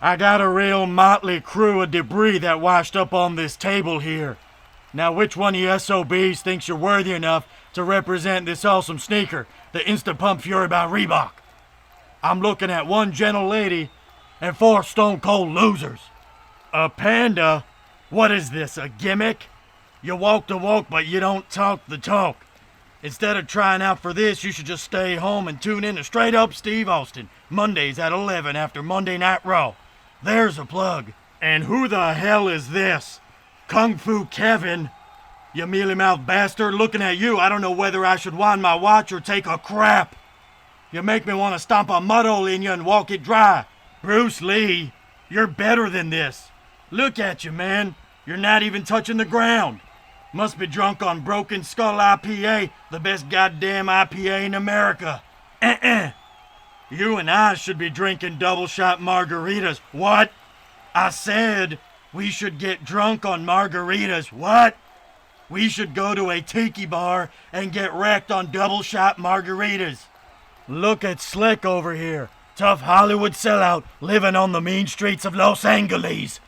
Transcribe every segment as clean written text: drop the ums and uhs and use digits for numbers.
I got a real motley crew of debris that washed up on this table here. Now which one of you SOBs thinks you're worthy enough to represent this awesome sneaker, the Instapump Fury by Reebok? I'm looking at one gentle lady and 4 stone cold losers. A panda? What is this, a gimmick? You walk the walk, but you don't talk the talk. Instead of trying out for this, you should just stay home and tune in to Straight Up Steve Austin, Mondays at 11 after Monday Night Raw. There's a plug. And who the hell is this? Kung Fu Kevin? You mealy-mouthed bastard, looking at you, I don't know whether I should wind my watch or take a crap. You make me want to stomp a mud hole in you and walk it dry. Bruce Lee, you're better than this. Look at you, man. You're not even touching the ground. Must be drunk on Broken Skull IPA, the best goddamn IPA in America. You and I should be drinking double shot margaritas. What? I said we should get drunk on margaritas. What? We should go to a tiki bar and get wrecked on double shot margaritas. Look at Slick over here. Tough Hollywood sellout living on the mean streets of Los Angeles.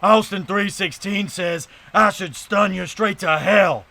Austin 316 says I should stun you straight to hell.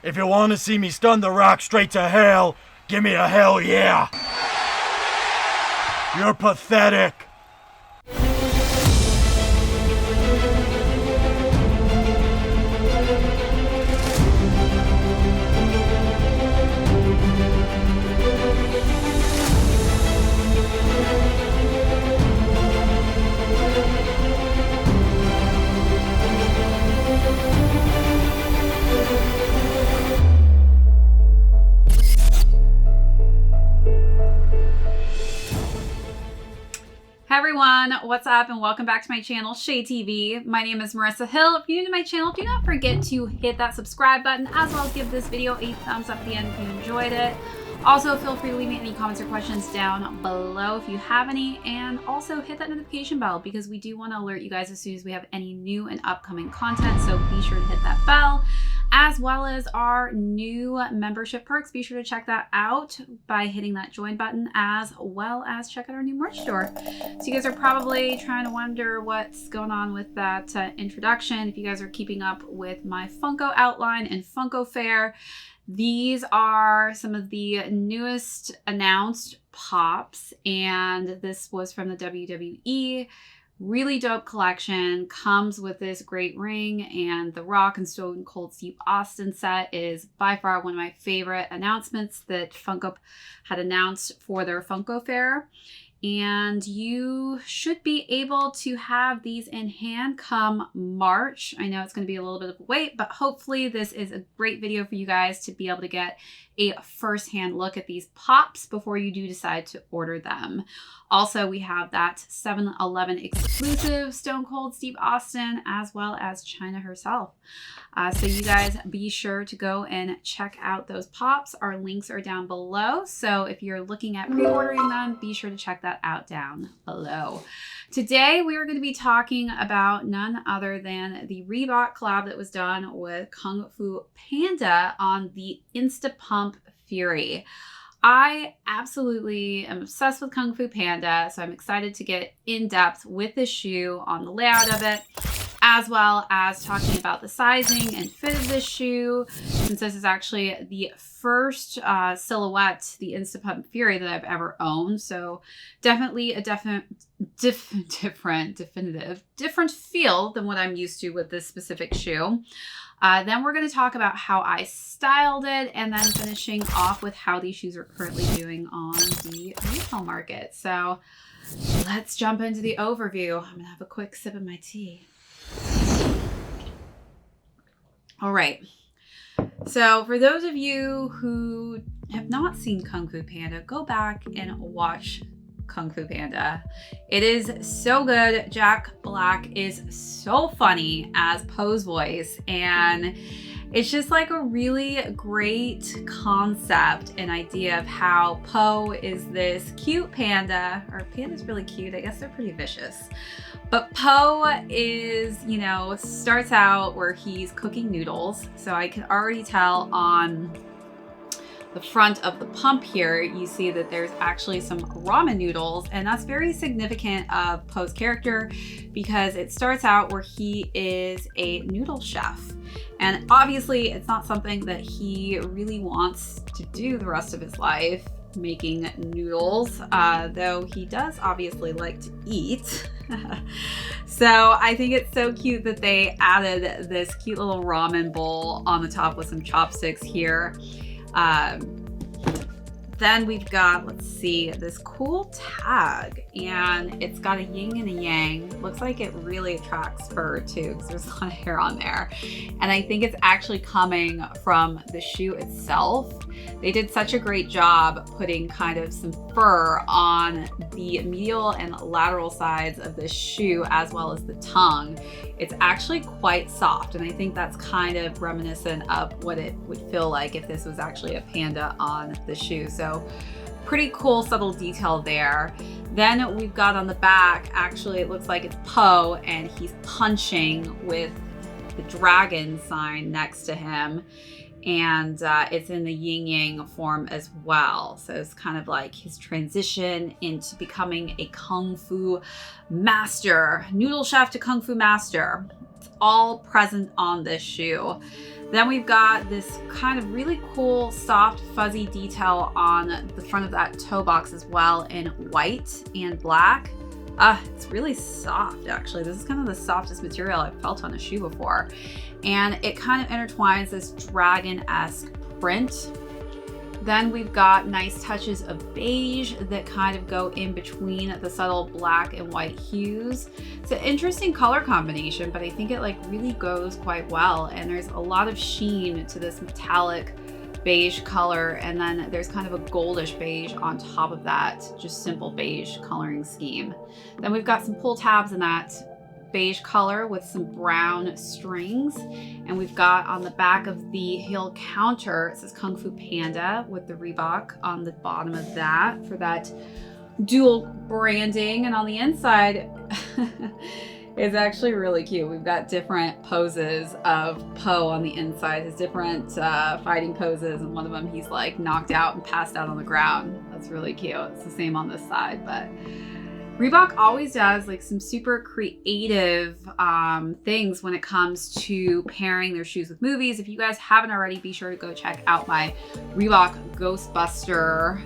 If you want to see me stun The Rock straight to hell, give me a hell yeah. You're pathetic. Hi everyone, what's up and welcome back to my channel, ShadeTV. My name is Marissa Hill. If you're new to my channel, do not forget to hit that subscribe button as well as give this video a thumbs up at the end if you enjoyed it. Also, feel free to leave me any comments or questions down below if you have any, and also hit that notification bell because we do want to alert you guys as soon as we have any new and upcoming content, so be sure to hit that bell. As well as our new membership perks. Be sure to check that out by hitting that join button, as well as check out our new merch store. So you guys are probably trying to wonder what's going on with that introduction. If you guys are keeping up with my Funko outline and Funko Fair, these are some of the newest announced pops, and this was from the WWE. Really dope collection, comes with this great ring, and the Rock and Stone Cold Steve Austin set is by far one of my favorite announcements that Funko had announced for their Funko Fair. And you should be able to have these in hand come March. I know it's going to be a little bit of a wait, but hopefully this is a great video for you guys to be able to get a first-hand look at these pops before you do decide to order them. Also, we have that 7-Eleven exclusive Stone Cold Steve Austin, as well as Chyna herself. So you guys be sure to go and check out those pops. Our links are down below. So if you're looking at pre-ordering them, be sure to check that out down below. Today, we are going to be talking about none other than the Reebok collab that was done with Kung Fu Panda on the Instapump Fury. I absolutely am obsessed with Kung Fu Panda, so I'm excited to get in depth with this shoe on the layout of it, as well as talking about the sizing and fit of this shoe, since this is actually the first silhouette, the Instapump Fury, that I've ever owned. So definitely a different feel than what I'm used to with this specific shoe. Then we're going to talk about how I styled it, and then finishing off with how these shoes are currently doing on the retail market. So let's jump into the overview. I'm going to have a quick sip of my tea. All right. So for those of you who have not seen Kung Fu Panda, go back and watch Kung Fu Panda. It is so good. Jack Black is so funny as Poe's voice, and it's just like a really great concept and idea of how Poe is this cute panda, or panda's really cute. I guess they're pretty vicious. But Poe is, you know, starts out where he's cooking noodles. So I can already tell on the front of the pump here, you see that there's actually some ramen noodles, and that's very significant of Po's character because it starts out where he is a noodle chef. And obviously it's not something that he really wants to do the rest of his life, making noodles, though he does obviously like to eat. So I think it's so cute that they added this cute little ramen bowl on the top with some chopsticks here. Then we've got, let's see, this cool tag, and it's got a yin and a yang. Looks like it really attracts fur too, because there's a lot of hair on there. And I think it's actually coming from the shoe itself. They did such a great job putting kind of some fur on the medial and lateral sides of this shoe, as well as the tongue. It's actually quite soft, and I think that's kind of reminiscent of what it would feel like if this was actually a panda on the shoe. So pretty cool subtle detail there. Then we've got on the back, actually it looks like it's Po, and he's punching with the dragon sign next to him. And it's in the yin yang form as well. So it's kind of like his transition into becoming a Kung Fu master, noodle chef to Kung Fu master. It's all present on this shoe. Then we've got this kind of really cool, soft, fuzzy detail on the front of that toe box as well in white and black. It's really soft, actually. This is kind of the softest material I've felt on a shoe before. And it kind of intertwines this dragon-esque print. Then we've got nice touches of beige that kind of go in between the subtle black and white hues. It's an interesting color combination, but I think it like really goes quite well. And there's a lot of sheen to this metallic beige color, and then there's kind of a goldish beige on top of that, just simple beige coloring scheme. Then we've got some pull tabs in that beige color with some brown strings, and we've got on the back of the heel counter, it says Kung Fu Panda with the Reebok on the bottom of that for that dual branding. And on the inside it's actually really cute. We've got different poses of Po on the inside, his different fighting poses, and one of them he's like knocked out and passed out on the ground. That's really cute. It's the same on this side, but Reebok always does like some super creative things when it comes to pairing their shoes with movies. If you guys haven't already, be sure to go check out my Reebok Ghostbuster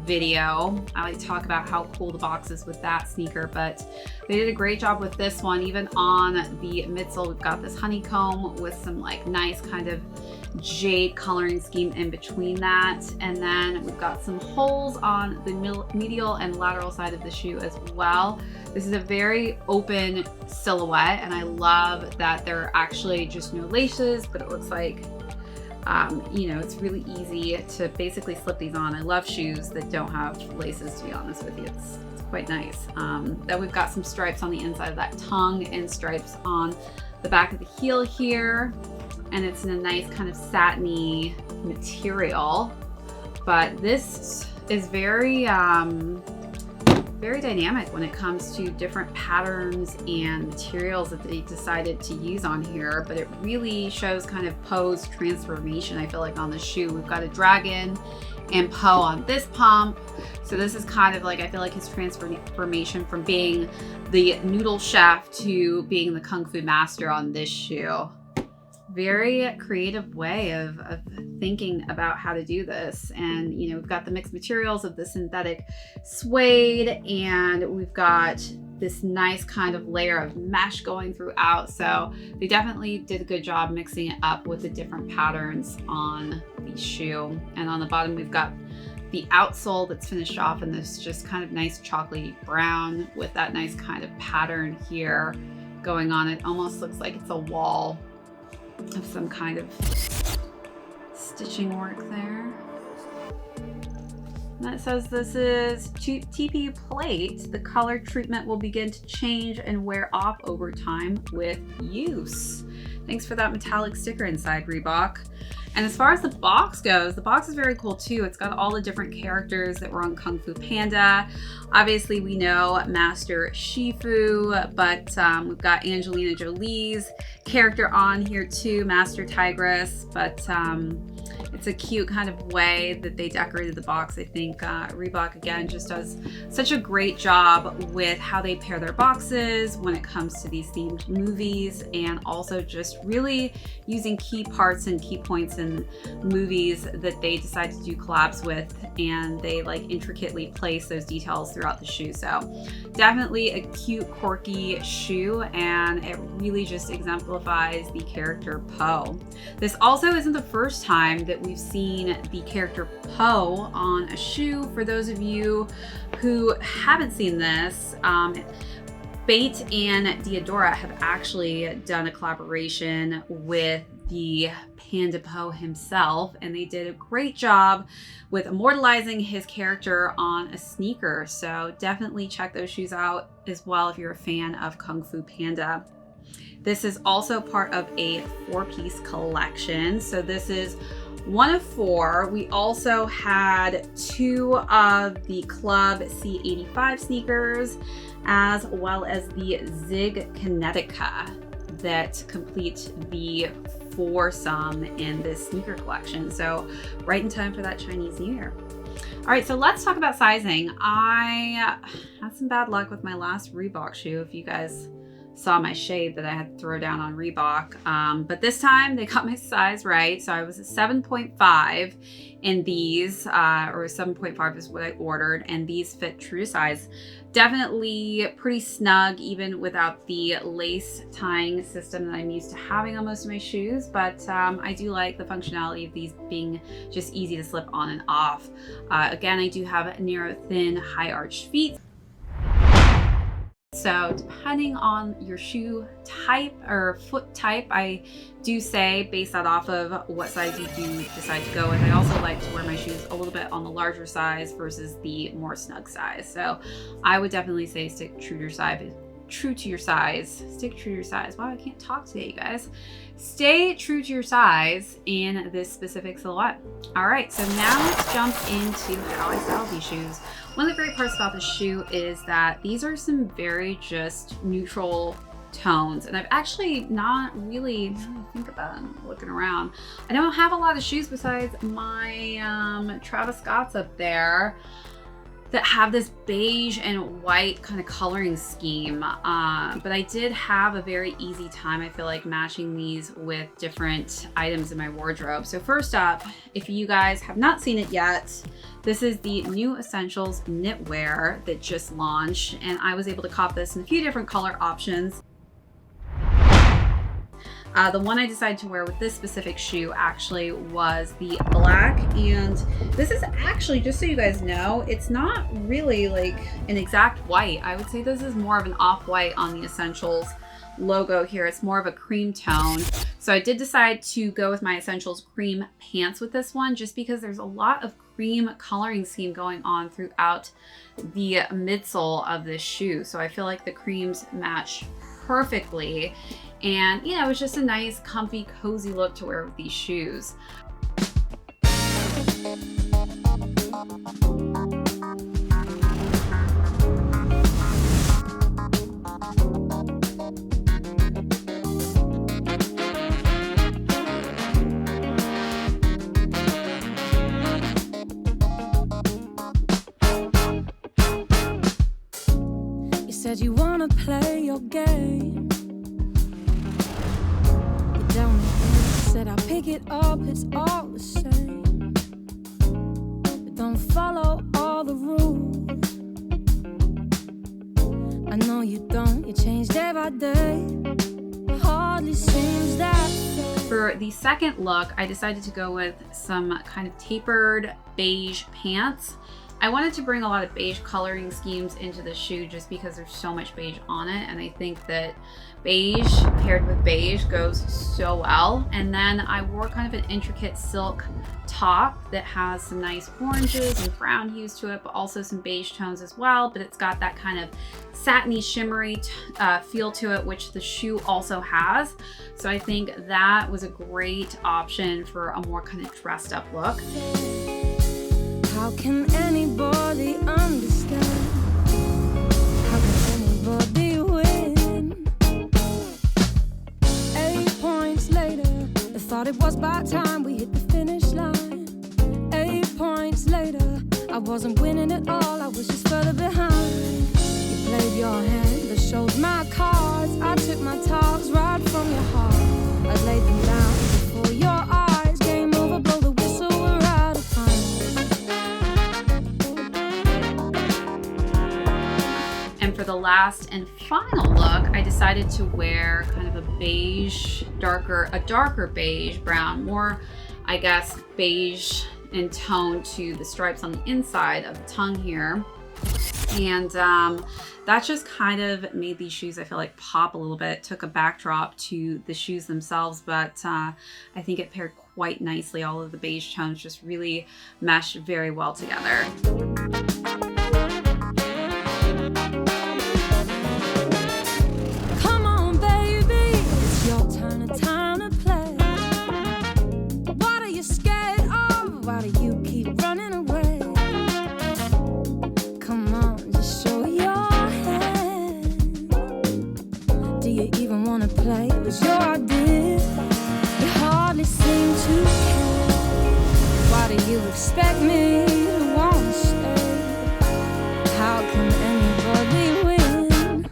video. I like to talk about how cool the box is with that sneaker, but they did a great job with this one. Even on the midsole, we've got this honeycomb with some like nice kind of jade coloring scheme in between that. And then we've got some holes on the medial and lateral side of the shoe as well. This is a very open silhouette, and I love that there are actually just no laces, but it looks like you know, it's really easy to basically slip these on. I love shoes that don't have laces, to be honest with you. It's quite nice. Then we've got some stripes on the inside of that tongue and stripes on the back of the heel here. And it's in a nice kind of satiny material. But this is very, very dynamic when it comes to different patterns and materials that they decided to use on here. But it really shows kind of Po's transformation, I feel like, on the shoe. We've got a dragon and Po on this pump. So this is kind of like, I feel like his transformation from being the noodle chef to being the Kung Fu master on this shoe. Very creative way of thinking about how to do this. And you know, we've got the mixed materials of the synthetic suede, and we've got this nice kind of layer of mesh going throughout. So they definitely did a good job mixing it up with the different patterns on the shoe. And on the bottom, we've got the outsole that's finished off in this just kind of nice chocolatey brown with that nice kind of pattern here going on. It almost looks like it's a wall of some kind of stitching work there. And it says this is TP plate. The color treatment will begin to change and wear off over time with use. Thanks for that metallic sticker inside, Reebok. And as far as the box goes, the box is very cool too. It's got all the different characters that were on Kung Fu Panda. Obviously we know Master Shifu, but we've got Angelina Jolie's character on here too, Master Tigress. But It's a cute kind of way that they decorated the box. I think Reebok, again, just does such a great job with how they pair their boxes when it comes to these themed movies, and also just really using key parts and key points in movies that they decide to do collabs with, and they like intricately place those details throughout the shoe. So definitely a cute, quirky shoe, and it really just exemplifies the character Po. This also isn't the first time that we've seen the character Po on a shoe. For those of you who haven't seen this, Beige and Diodora have actually done a collaboration with the Panda Po himself, and they did a great job with immortalizing his character on a sneaker. So definitely check those shoes out as well if you're a fan of Kung Fu Panda. This is also part of a 4-piece collection. So this is one of 4. We also had 2 of the Club C85 sneakers, as well as the Zig Kinetica, that complete the foursome in this sneaker collection. So right in time for that Chinese New Year. All right, so let's talk about sizing. I had some bad luck with my last Reebok shoe. If you guys saw my shade that I had to throw down on Reebok. But this time they got my size right. So I was a 7.5 in these, or 7.5 is what I ordered, and these fit true to size. Definitely pretty snug, even without the lace tying system that I'm used to having on most of my shoes. But I do like the functionality of these being just easy to slip on and off. Again, I do have narrow, thin, high arched feet. So depending on your shoe type or foot type, I do say base that off of what size you do decide to go with. I also like to wear my shoes a little bit on the larger size versus the more snug size. So I would definitely say stick true to your size. Stick true to your size. Wow, I can't talk today, you guys. Stay true to your size in this specific silhouette. All right, so now let's jump into how I style these shoes. One of the great parts about this shoe is that these are some very just neutral tones, and I've actually not really, now that I think about it, I'm looking around, I don't have a lot of shoes besides my Travis Scott's up there that have this beige and white kind of coloring scheme. But I did have a very easy time, I feel like, matching these with different items in my wardrobe. So first up, if you guys have not seen it yet, this is the new Essentials knitwear that just launched, and I was able to cop this in a few different color options. The one I decided to wear with this specific shoe actually was the black, and this is actually, just so you guys know, it's not really like an exact white. I would say this is more of an off-white on the Essentials logo here. It's more of a cream tone. So I did decide to go with my Essentials cream pants with this one, just because there's a lot of cream coloring scheme going on throughout the midsole of this shoe. So I feel like the creams match perfectly. And you know, it's just a nice, comfy, cozy look to wear with these shoes. You said you wanna play your game. Said I'll pick it up, it's all the same. But don't follow all the rules. I know you don't, you change day by day. Hardly seems that way. For the second look, I decided to go with some kind of tapered beige pants. I wanted to bring a lot of beige coloring schemes into the shoe just because there's so much beige on it, and I think that beige paired with beige goes so well. And then I wore kind of an intricate silk top that has some nice oranges and brown hues to it, but also some beige tones as well. But it's got that kind of satiny, shimmery feel to it, which the shoe also has. So I think that was a great option for a more kind of dressed up look. How can anybody understand? How can anybody win? 8 points later, I thought it was about time we hit the finish line. I wasn't winning at all, I was just further behind. You played your hand, that showed my cards. I took my talks right from your heart. I laid them down before your eyes. Game over, blow the whistle, we're out of time. And for the last and final look, I decided to wear kind of a beige, a darker beige brown, more, I guess, beige in tone to the stripes on the inside of the tongue here. And that just kind of made these shoes, I feel like, pop a little bit. Took a backdrop to the shoes themselves, but I think it paired quite nicely. All of the beige tones just really mesh very well together. Come on, baby, it's your turn, a time to play. What are you scared of? Why do you keep running away? Come on, just show your hand. Do you even want to play? It was your idea. You hardly seem to care. Why do you expect me to want to stay? How can anybody win?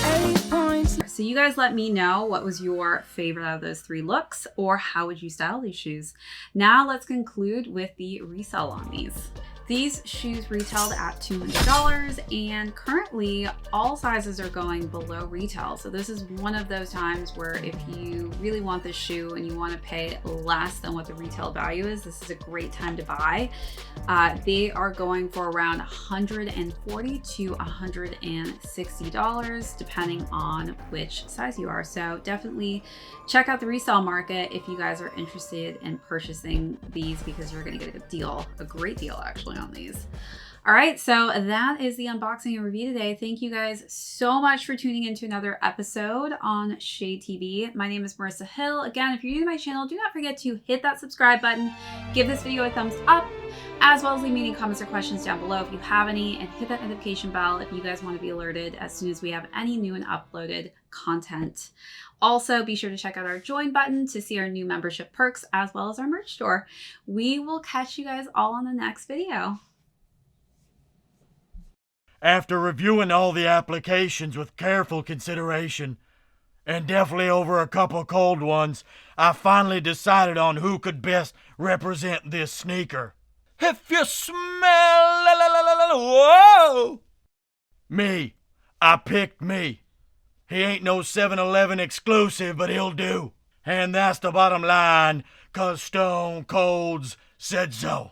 8 points. So you guys let me know what was your favorite out of those 3 looks, or how would you style these shoes? Now let's conclude with the resale on these. These shoes retailed at $200, and currently all sizes are going below retail. So this is one of those times where if you really want this shoe and you want to pay less than what the retail value is, this is a great time to buy. They are going for around $140 to $160, depending on which size you are. So definitely check out the resale market if you guys are interested in purchasing these, because you're going to get a good deal, a great deal actually on these. All right, so that is the unboxing and review today. Thank you guys so much for tuning into another episode on ShadeTV. My name is Marissa Hill. Again, if you're new to my channel, do not forget to hit that subscribe button, give this video a thumbs up, as well as leave me any comments or questions down below if you have any, and hit that notification bell if you guys want to be alerted as soon as we have any new and uploaded content. Also, be sure to check out our join button to see our new membership perks, as well as our merch store. We will catch you guys all on the next video. After reviewing all the applications with careful consideration, and definitely over a couple cold ones, I finally decided on who could best represent this sneaker. If you smell, whoa! Me. I picked me. He ain't no 7-Eleven exclusive, but he'll do. And that's the bottom line, 'cause Stone Cold's said so.